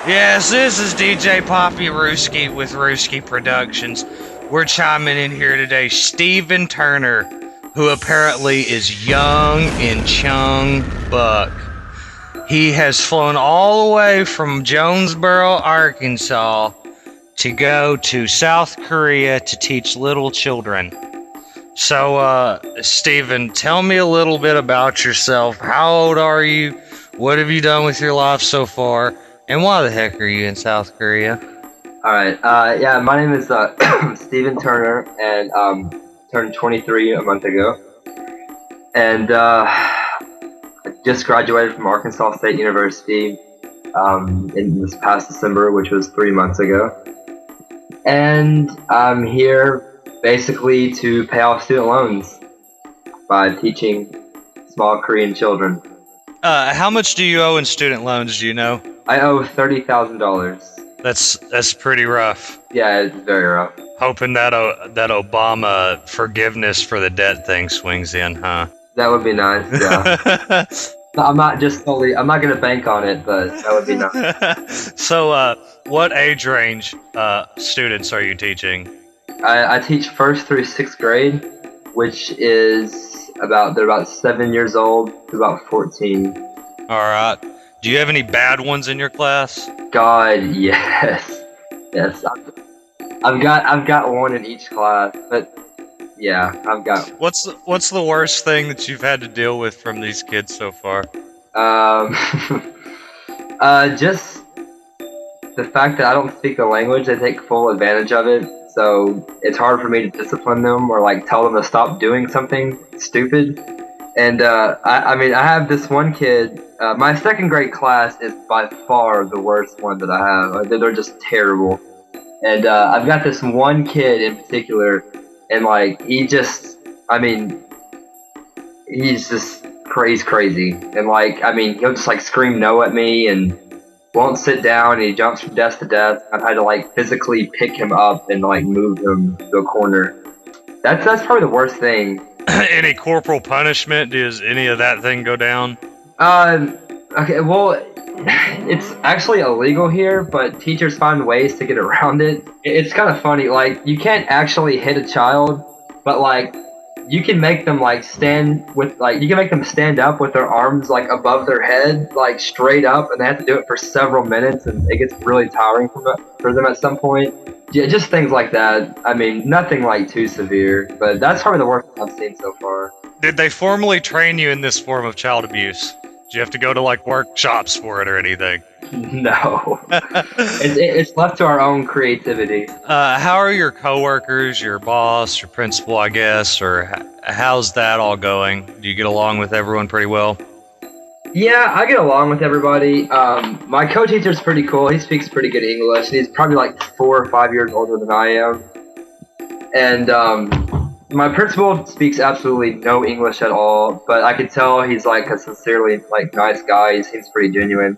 Yes, this is DJ Poppy Ruski with Ruski Productions. We're chiming in here today. Stephen Turner, who apparently is young in Cheonbuk. He has flown all the way from Jonesboro, Arkansas, to go to South Korea to teach little children. So, Stephen, tell me a little bit about yourself. How old are you? What have you done with your life so far? And why the heck are you in South Korea? All right. Yeah, my name is Stephen Turner, and turned 23 a month ago, and I just graduated from Arkansas State University in this past December, which was 3 months ago. And I'm here basically to pay off student loans by teaching small Korean children. How much do you owe in student loans? Do you know? I owe $30,000. That's pretty rough. Yeah, it's very rough. Hoping that Obama forgiveness for the debt thing swings in, huh? That would be nice. Yeah. I'm not going to bank on it, but that would be nice. So, what age range students are you teaching? I teach 1st through 6th grade, which is they're about 7 years old to about 14. All right. Do you have any bad ones in your class? God, yes. Yes. I've got one in each class, but yeah, I've got. What's the worst thing that you've had to deal with from these kids so far? Just the fact that I don't speak the language, they take full advantage of it. So it's hard for me to discipline them or like tell them to stop doing something stupid. And I mean, I have this one kid. My 2nd grade class is by far the worst one that I have. They're just terrible. And I've got this one kid in particular, and like he's crazy. And like, I mean, he'll just like scream no at me and won't sit down, and he jumps from desk to desk. I've had to like physically pick him up and like move him to a corner. That's probably the worst thing. Any corporal punishment? Does any of that thing go down? Okay, well, it's actually illegal here, but teachers find ways to get around it. It's kind of funny, like, you can't actually hit a child, but like, you can make them like stand up with their arms like above their head, like straight up, and they have to do it for several minutes, and it gets really tiring for them at some point. Yeah, just things like that. I mean, nothing like too severe, but that's probably the worst I've seen so far. Did they formally train you in this form of child abuse? Did you have to go to like workshops for it or anything? No. it's left to our own creativity. How are your coworkers, your boss, your principal, I guess, or how's that all going? Do you get along with everyone pretty well? Yeah, I get along with everybody. My co-teacher's pretty cool. He speaks pretty good English. He's probably like 4 or 5 years older than I am. And my principal speaks absolutely no English at all, but I could tell he's like a sincerely like nice guy. He seems pretty genuine.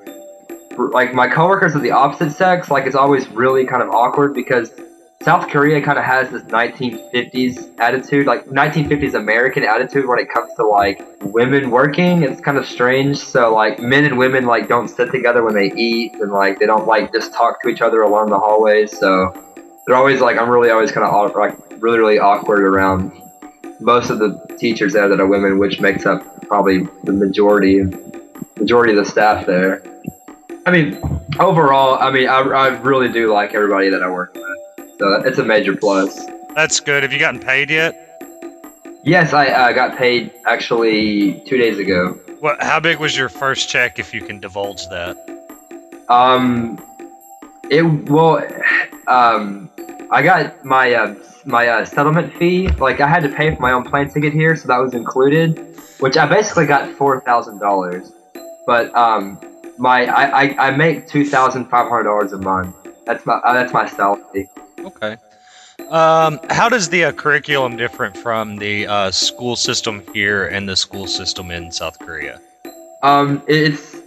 Like my coworkers of the opposite sex, like it's always really kind of awkward because South Korea kind of has this 1950s attitude, like 1950s American attitude when it comes to like women working. It's kind of strange. So like men and women like don't sit together when they eat, and like they don't like just talk to each other along the hallways. So they're always like, I'm really always kind of like really awkward around most of the teachers there that are women, which makes up probably the majority of the staff there. I mean, overall, I mean, I really do like everybody that I work with. So it's a major plus. That's good. Have you gotten paid yet? Yes, I got paid actually 2 days ago. How big was your first check, if you can divulge that? I got my settlement fee. Like I had to pay for my own plane ticket here, so that was included, which I basically got $4,000. But I make $2,500 a month. That's my salary. Okay. How does the curriculum differ from the school system here and the school system in South Korea? It's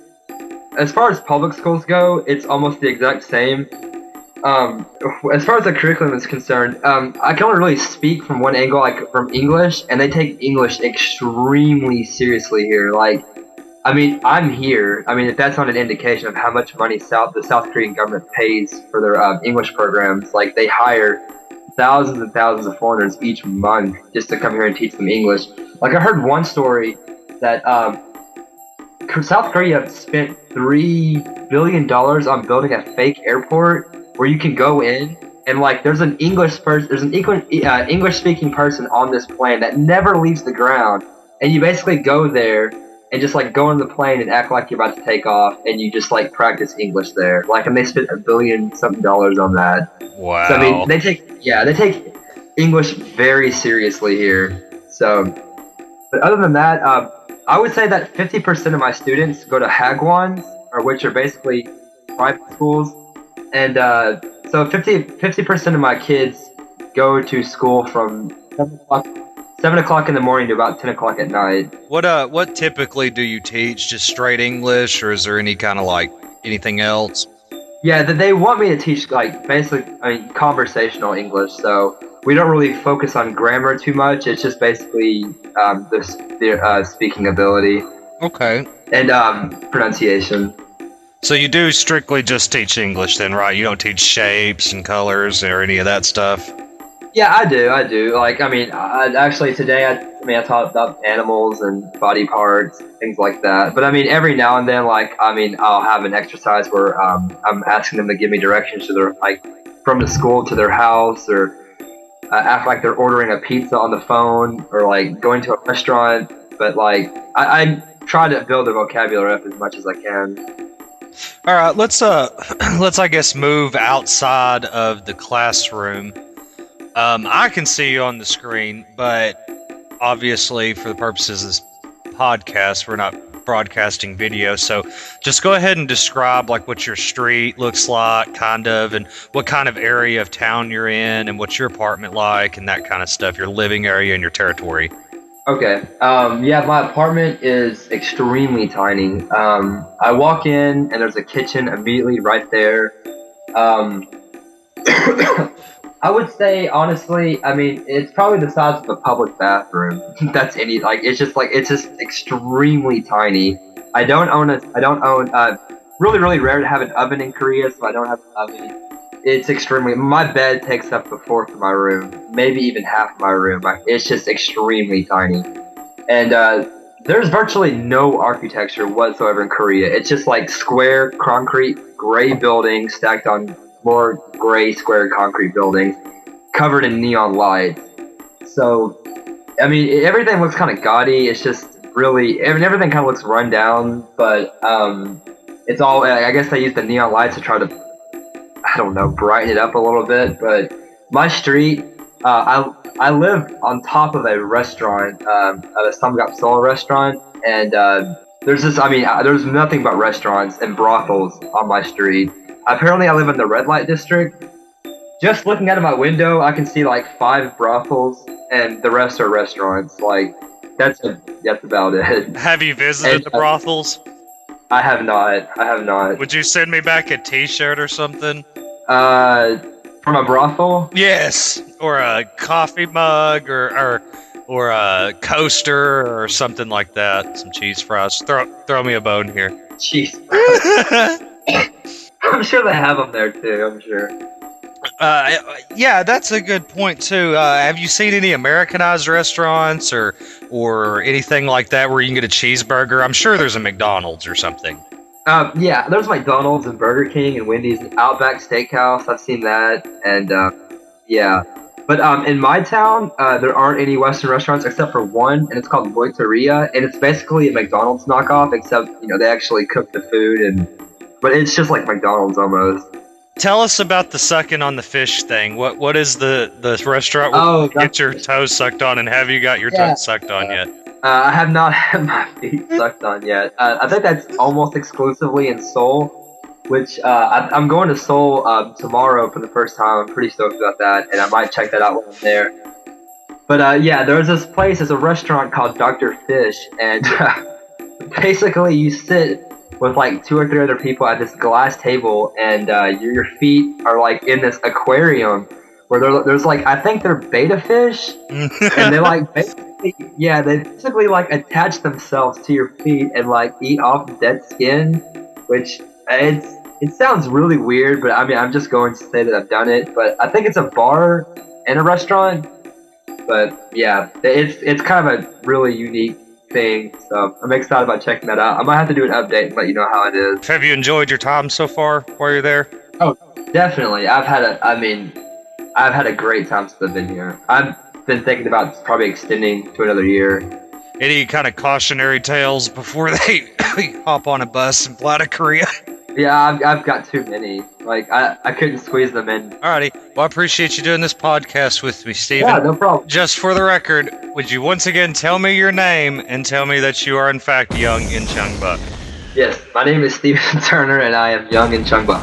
as far as public schools go, it's almost the exact same. As far as the curriculum is concerned, I can only really speak from one angle, like from English, and they take English extremely seriously here. Like I mean, I'm here. I mean, if that's not an indication of how much money the South Korean government pays for their English programs, like they hire thousands and thousands of foreigners each month just to come here and teach them English. Like I heard one story that South Korea spent $3 billion on building a fake airport where you can go in and like there's an English speaking person on this plane that never leaves the ground, and you basically go there and just like go on the plane and act like you're about to take off, and you just like practice English there. Like, and they spent $1 billion something on that. Wow. So I mean, they take English very seriously here. So, but other than that, I would say that 50% of my students go to Hagwons, or which are basically private schools, and so 50% of my kids go to school from 7 o'clock in the morning to about 10 o'clock at night. What typically do you teach? Just straight English, or is there any kind of like anything else? Yeah, they want me to teach like basically, I mean, conversational English. So we don't really focus on grammar too much. It's just basically their speaking ability. Okay. And pronunciation. So you do strictly just teach English then, right? You don't teach shapes and colors or any of that stuff? Yeah, I do. Like, I mean, actually today, I taught about animals and body parts, things like that. But I mean, every now and then, like, I mean, I'll have an exercise where I'm asking them to give me directions to their, like, from the school to their house, or act like they're ordering a pizza on the phone, or like going to a restaurant. But like, I try to build the vocabulary up as much as I can. All right, let's I guess move outside of the classroom. I can see you on the screen, but obviously for the purposes of this podcast, we're not broadcasting video. So just go ahead and describe like what your street looks like, kind of, and what kind of area of town you're in, and what's your apartment like, and that kind of stuff, your living area and your territory. Okay. Yeah, my apartment is extremely tiny. I walk in and there's a kitchen immediately right there. I would say, honestly, I mean, it's probably the size of a public bathroom. That's it's just extremely tiny. I don't own, really, really rare to have an oven in Korea, so I don't have an oven. It's my bed takes up the fourth of my room, maybe even half of my room. It's just extremely tiny. And, there's virtually no architecture whatsoever in Korea. It's just like square, concrete, gray buildings stacked on more gray square concrete buildings covered in neon lights. So, I mean, everything looks kind of gaudy. It's just really, I mean, everything kind of looks run down, but it's all, I guess they use the neon lights to try to, I don't know, brighten it up a little bit. But my street, I live on top of a restaurant, a Cheonbuk restaurant, and there's nothing but restaurants and brothels on my street. Apparently, I live in the red light district. Just looking out of my window, I can see like 5 brothels, and the rest are restaurants. Like, that's about it. Have you visited the brothels? I have not. Would you send me back a T-shirt or something? From a brothel? Yes, or a coffee mug, or a coaster, or something like that. Some cheese fries. Throw me a bone here. Cheese. I'm sure they have them there too. I'm sure. Yeah, that's a good point too. Have you seen any Americanized restaurants or anything like that where you can get a cheeseburger? I'm sure there's a McDonald's or something. Yeah, there's McDonald's and Burger King and Wendy's and Outback Steakhouse. I've seen that, and yeah. But in my town, there aren't any Western restaurants except for one, and it's called Boiteria, and it's basically a McDonald's knockoff, except they actually cook the food, but it's just like McDonald's almost. Tell us about the sucking on the fish thing. What is the restaurant where you get your toes sucked on, and have you got your toes sucked on yet? I have not had my feet sucked on yet. I think that's almost exclusively in Seoul, which I'm going to Seoul tomorrow for the first time. I'm pretty stoked about that, and I might check that out when I'm there. But yeah, there's this place, there's a restaurant called Dr. Fish, and basically you sit with like 2 or 3 other people at this glass table, and your feet are like in this aquarium where there's like, I think they're betta fish, and they like they basically like attach themselves to your feet and like eat off dead skin, which it sounds really weird, but I mean I'm just going to say that I've done it. But I think it's a bar and a restaurant. But yeah, it's kind of a really unique thing, so I'm excited about checking that out. I might have to do an update and let you know how it is. Have you enjoyed your time so far while you're there? Oh, definitely. I've had a great time since I've been here. I've been thinking about probably extending to another year. Any kind of cautionary tales before they hop on a bus and fly to Korea? Yeah, I've got too many. Like I couldn't squeeze them in. Alrighty. Well, I appreciate you doing this podcast with me, Steven. Yeah, no problem. Just for the record, would you once again tell me your name and tell me that you are in fact young in Cheonbuk? Yes, my name is Steven Turner and I am young in Cheonbuk.